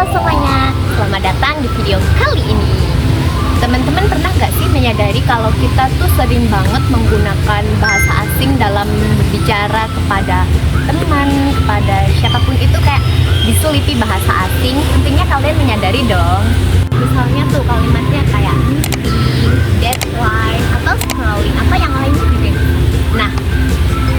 Halo semuanya, selamat datang di video kali ini. Teman-teman pernah nggak sih menyadari kalau kita tuh sering banget menggunakan bahasa asing dalam berbicara kepada teman, kepada siapapun itu kayak diselipi bahasa asing. Tentunya kalian menyadari dong. Misalnya tuh kalimatnya kayak meeting, deadline, atau scrolling, atau yang lainnya juga. Nah,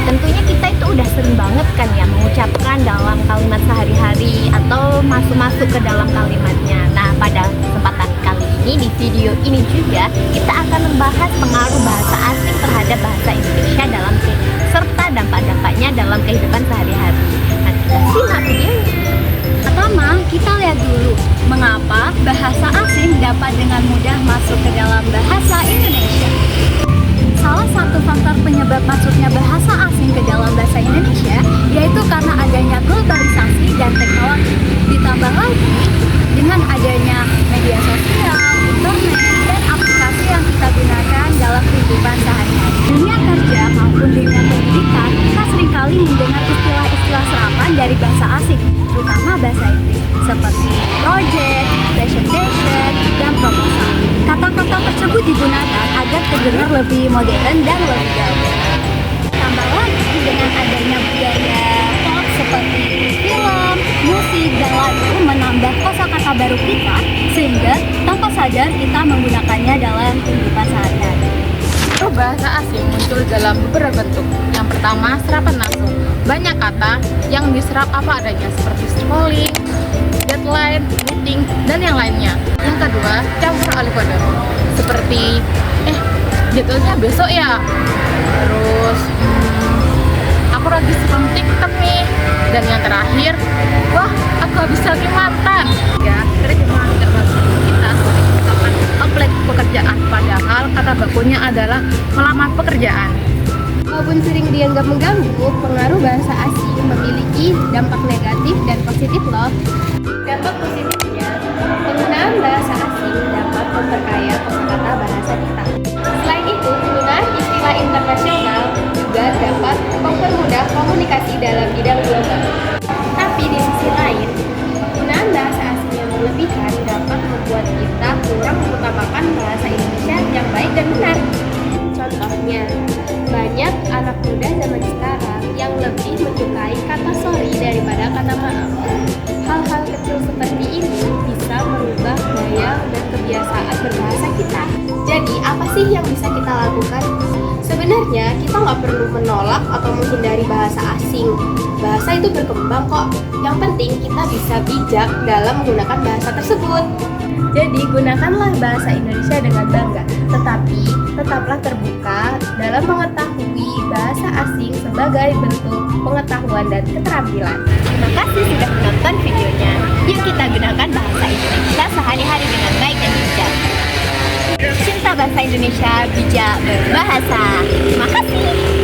tentunya kita itu udah sering banget kan ya mengucapkan dalam kalimat sehari-hari atau masuk ke dalam kalimatnya. Nah, pada kesempatan kali ini di video ini juga kita akan membahas pengaruh bahasa asing terhadap bahasa Indonesia serta dampak-dampaknya dalam kehidupan sehari-hari. Nah, kita simak videonya. Pertama, kita lihat dulu mengapa bahasa asing dapat dengan mudah masuk ke dalam bahasa Indonesia. Salah satu faktor penyebab masuknya bahasa asing ke dalam bahasa Indonesia yaitu karena adanya globalisasi dan teknologi. Ditambah lagi dengan adanya media sosial, internet, dan aplikasi yang kita gunakan dalam kehidupan sehari-hari. Dunia kerja maupun dunia pendidikan, kita seringkali mendengar istilah-istilah serapan dari bahasa asing, terutama bahasa Inggris, seperti project, presentation, dan proposal. Kata-kata tersebut digunakan agar terdengar lebih modern dan lebih gaul. Tambah lagi dengan adanya budaya pop seperti film, musik, dan lagu menambah kosakata baru kita, sehingga tanpa sadar kita menggunakannya dalam kehidupan sehari-hari. Bahasa asing muncul dalam beberapa bentuk. Yang pertama, serapan langsung. Banyak kata yang diserap apa adanya seperti scrolling, deadline, meeting, dan yang lainnya. Yang kedua, campur alih kode. Seperti, jadwalnya besok ya. Terus, aku lagi scroll TikTok nih. Dan yang terakhir, wah, aku habis lagi mantan. Ya, akhirnya cuma nggak masuk kita seperti misalkan apply pekerjaan. Padahal kata bakunya adalah melamar pekerjaan. Walaupun sering dianggap mengganggu, pengaruh bahasa asing memiliki dampak negatif dan positif loh. Dampak positifnya, penggunaan bahasa asing dapat memperkaya kosakata bahasa kita. Selain itu, penggunaan istilah internasional juga dapat mempermudah komunikasi dalam bidang global. Tapi di sisi lain, penggunaan bahasa asing yang berlebihan dapat membuat kita kurang mengutamakan bahasa Indonesia yang baik dan benar. Contohnya, banyak anak muda zaman sekarang yang lebih menyukai kata sorry daripada kata maaf. Hal-hal kecil seperti ini bisa merubah gaya dan kebiasaan berbahasa kita. Jadi, apa sih yang bisa kita lakukan? Sebenarnya, kita nggak perlu menolak atau menghindari bahasa asing. Bahasa itu berkembang kok. Yang penting kita bisa bijak dalam menggunakan bahasa tersebut. Jadi, gunakanlah bahasa Indonesia dengan bangga. Tetapi, tetaplah terbuka dalam mengetahui bahasa asing sebagai bentuk pengetahuan dan keterampilan. Terima kasih sudah menonton videonya. Yuk kita gunakan bahasa Indonesia sehari-hari dengan baik dan bijak. Cinta bahasa Indonesia, bijak berbahasa. Terima kasih.